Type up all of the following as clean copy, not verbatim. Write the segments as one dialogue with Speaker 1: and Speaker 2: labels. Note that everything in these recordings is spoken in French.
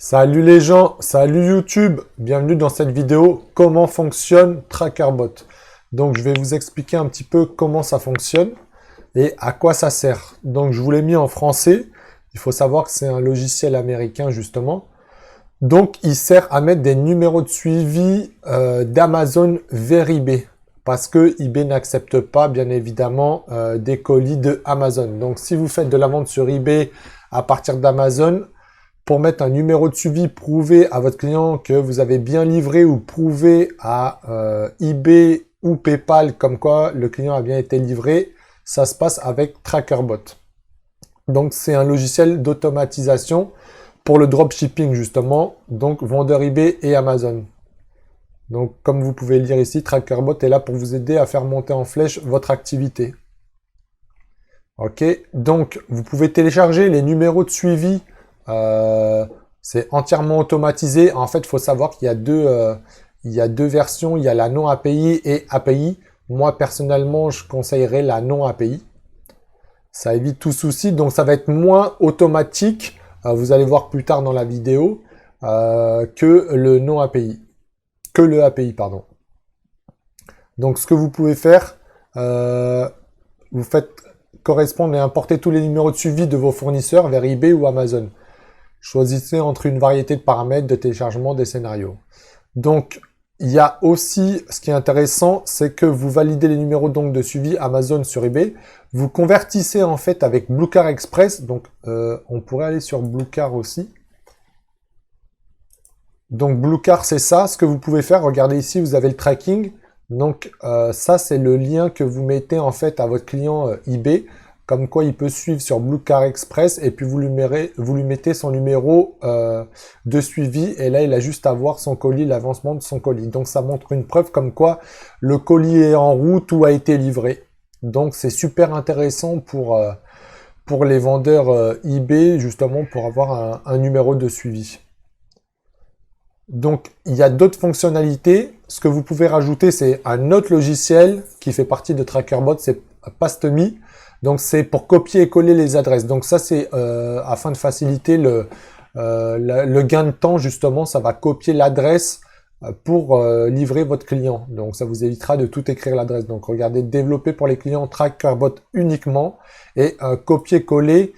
Speaker 1: Salut les gens, salut YouTube, bienvenue dans cette vidéo comment fonctionne TrackerBot. Donc je vais vous expliquer un petit peu comment ça fonctionne et à quoi ça sert. Donc je vous l'ai mis en français, il faut savoir que c'est un logiciel américain justement. Donc il sert à mettre des numéros de suivi d'Amazon vers eBay. Parce que eBay n'accepte pas bien évidemment des colis de Amazon. Donc si vous faites de la vente sur eBay à partir d'Amazon, pour mettre un numéro de suivi, prouver à votre client que vous avez bien livré ou prouver à eBay ou PayPal comme quoi le client a bien été livré, ça se passe avec TrackerBot. Donc c'est un logiciel d'automatisation pour le dropshipping justement, donc vendeur eBay et Amazon. Donc comme vous pouvez le lire ici, TrackerBot est là pour vous aider à faire monter en flèche votre activité. Ok, donc vous pouvez télécharger les numéros de suivi. C'est entièrement automatisé. En fait, il faut savoir qu'il y a deux versions. Il y a la non API et API. Moi, personnellement, je conseillerais la non API. Ça évite tout souci. Donc, ça va être moins automatique. Vous allez voir plus tard dans la vidéo que le non API. Que le API, pardon. Donc, ce que vous pouvez faire, vous faites correspondre et importer tous les numéros de suivi de vos fournisseurs vers eBay ou Amazon. Choisissez entre une variété de paramètres de téléchargement des scénarios. Donc, il y a aussi, ce qui est intéressant, c'est que vous validez les numéros donc de suivi Amazon sur eBay. Vous convertissez en fait avec Bluecar Express. Donc, on pourrait aller sur Bluecar aussi. Donc, Bluecar, c'est ça. Ce que vous pouvez faire, regardez ici, vous avez le tracking. Donc, ça, c'est le lien que vous mettez en fait à votre client eBay. Comme quoi il peut suivre sur Bluecar Express et puis vous lui mettez son numéro de suivi et là il a juste à voir son colis, l'avancement de son colis. Donc ça montre une preuve comme quoi le colis est en route ou a été livré. Donc c'est super intéressant pour les vendeurs eBay justement pour avoir un numéro de suivi. Donc il y a d'autres fonctionnalités. Ce que vous pouvez rajouter c'est un autre logiciel qui fait partie de TrackerBot, c'est Pastemy. Donc c'est pour copier et coller les adresses. Donc ça c'est afin de faciliter le gain de temps justement. Ça va copier l'adresse pour livrer votre client. Donc ça vous évitera de tout écrire l'adresse. Donc regardez, développer pour les clients TrackerBot uniquement et copier-coller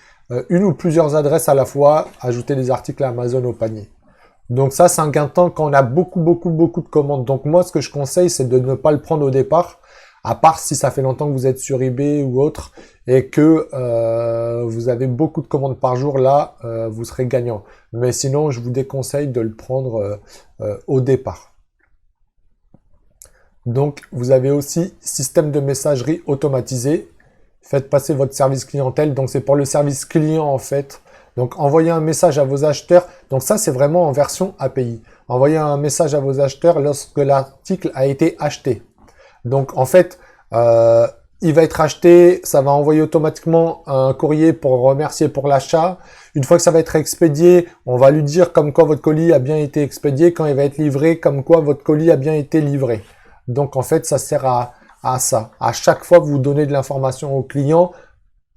Speaker 1: une ou plusieurs adresses à la fois. Ajouter des articles Amazon au panier. Donc ça c'est un gain de temps quand on a beaucoup de commandes. Donc moi ce que je conseille c'est de ne pas le prendre au départ. À part si ça fait longtemps que vous êtes sur eBay ou autre et que vous avez beaucoup de commandes par jour, là, vous serez gagnant. Mais sinon, je vous déconseille de le prendre au départ. Donc, vous avez aussi système de messagerie automatisé. Faites passer votre service clientèle. Donc, c'est pour le service client en fait. Donc, envoyez un message à vos acheteurs. Donc, ça, c'est vraiment en version API. Envoyez un message à vos acheteurs lorsque l'article a été acheté. Donc en fait, il va être acheté, ça va envoyer automatiquement un courrier pour remercier pour l'achat. Une fois que ça va être expédié, on va lui dire comme quoi votre colis a bien été expédié. Quand il va être livré, comme quoi votre colis a bien été livré. Donc en fait, ça sert à ça. À chaque fois, vous donnez de l'information au client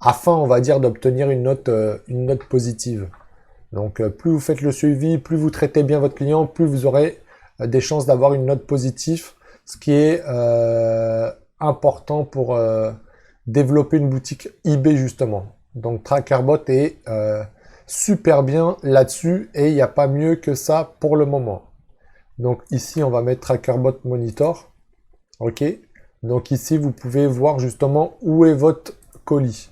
Speaker 1: afin, on va dire, d'obtenir une note positive. Donc plus vous faites le suivi, plus vous traitez bien votre client, plus vous aurez des chances d'avoir une note positive. Ce qui est important pour développer une boutique eBay justement. Donc TrackerBot est super bien là-dessus et il n'y a pas mieux que ça pour le moment. Donc ici on va mettre TrackerBot Monitor. Ok. Donc ici vous pouvez voir justement où est votre colis.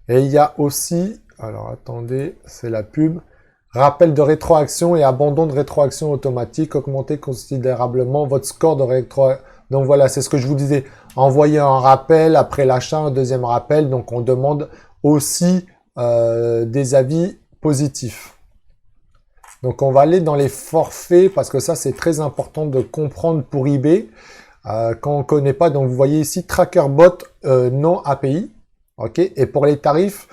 Speaker 1: Et il y a aussi, alors attendez, c'est la pub. Rappel de rétroaction et abandon de rétroaction automatique, augmenter considérablement votre score de rétroaction. Donc voilà, c'est ce que je vous disais. Envoyer un rappel après l'achat, un deuxième rappel. Donc on demande aussi des avis positifs. Donc on va aller dans les forfaits parce que ça c'est très important de comprendre pour eBay. Quand on ne connaît pas, donc vous voyez ici TrackerBot non API. Ok. Et pour les tarifs,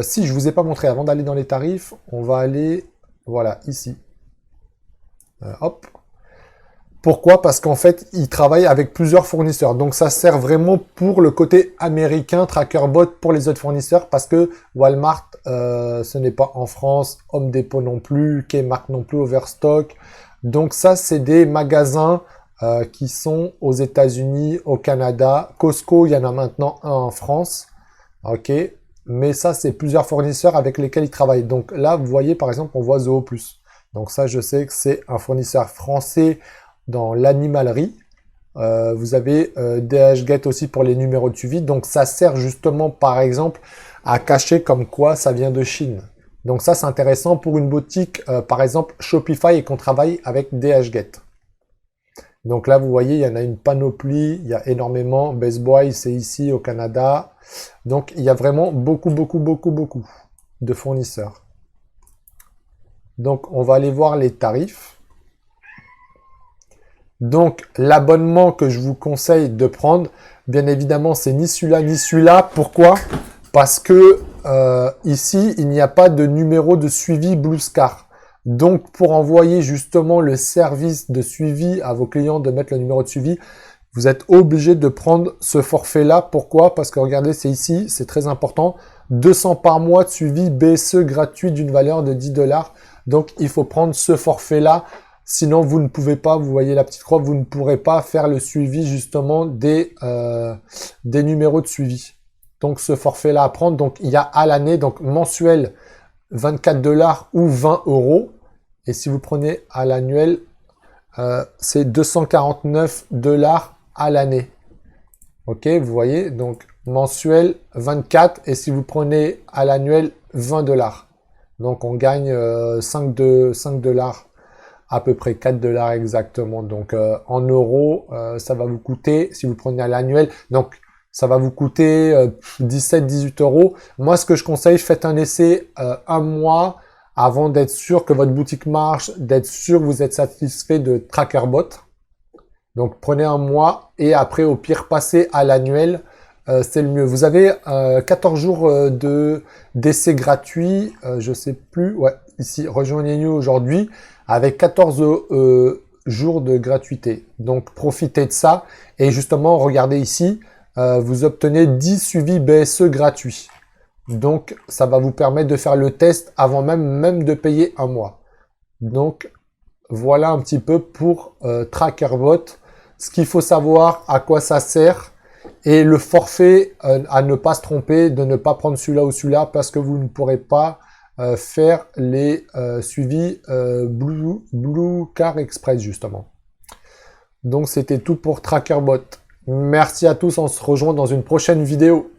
Speaker 1: si je vous ai pas montré avant d'aller dans les tarifs, on va aller, voilà, ici. Hop. Pourquoi? Parce qu'en fait, ils travaillent avec plusieurs fournisseurs. Donc, ça sert vraiment pour le côté américain, TrackerBot pour les autres fournisseurs, parce que Walmart, ce n'est pas en France, Home Depot non plus, Kmart non plus, Overstock. Donc, ça, c'est des magasins qui sont aux États-Unis, au Canada. Costco, il y en a maintenant un en France. OK. Mais ça, c'est plusieurs fournisseurs avec lesquels ils travaillent. Donc là, vous voyez, par exemple, on voit Zooplus. Donc ça, je sais que c'est un fournisseur français dans l'animalerie. Vous avez DHgate aussi pour les numéros de suivi. Donc ça sert justement, par exemple, à cacher comme quoi ça vient de Chine. Donc ça, c'est intéressant pour une boutique, par exemple, Shopify et qu'on travaille avec DHgate. Donc là, vous voyez, il y en a une panoplie, il y a énormément. Best Buy, c'est ici au Canada. Donc, il y a vraiment beaucoup de fournisseurs. Donc, on va aller voir les tarifs. Donc, l'abonnement que je vous conseille de prendre, bien évidemment, c'est ni celui-là ni celui-là. Pourquoi? Parce que ici, il n'y a pas de numéro de suivi Bluescar. Donc, pour envoyer justement le service de suivi à vos clients, de mettre le numéro de suivi, vous êtes obligé de prendre ce forfait-là. Pourquoi? Parce que regardez, c'est ici, c'est très important. 200 par mois de suivi BSE gratuit d'une valeur de 10 $. Donc, il faut prendre ce forfait-là. Sinon, vous ne pouvez pas, vous voyez la petite croix, vous ne pourrez pas faire le suivi justement des numéros de suivi. Donc, ce forfait-là à prendre. Donc, il y a à l'année, donc mensuel, 24 $ ou 20 €. Et si vous prenez à l'annuel, c'est 249 $ à l'année. Ok, vous voyez, donc mensuel 24 et si vous prenez à l'annuel 20 $. Donc on gagne 5 $, à peu près 4 $ exactement. Donc en euros, ça va vous coûter, si vous prenez à l'annuel, donc ça va vous coûter 17-18 €. Moi, ce que je conseille, faites un essai un mois avant d'être sûr que votre boutique marche, d'être sûr que vous êtes satisfait de TrackerBot. Donc, prenez un mois et après, au pire, passez à l'annuel. C'est le mieux. Vous avez 14 jours d'essai gratuit. Je sais plus. Ouais, ici, rejoignez-nous aujourd'hui avec 14 jours de gratuité. Donc, profitez de ça. Et justement, regardez ici, vous obtenez 10 suivis BSE gratuits. Donc, ça va vous permettre de faire le test avant même de payer un mois. Donc, voilà un petit peu pour TrackerBot. Ce qu'il faut savoir, à quoi ça sert. Et le forfait, à ne pas se tromper, de ne pas prendre celui-là ou celui-là parce que vous ne pourrez pas faire les suivis Bluescar Express, justement. Donc, c'était tout pour TrackerBot. Merci à tous, on se rejoint dans une prochaine vidéo.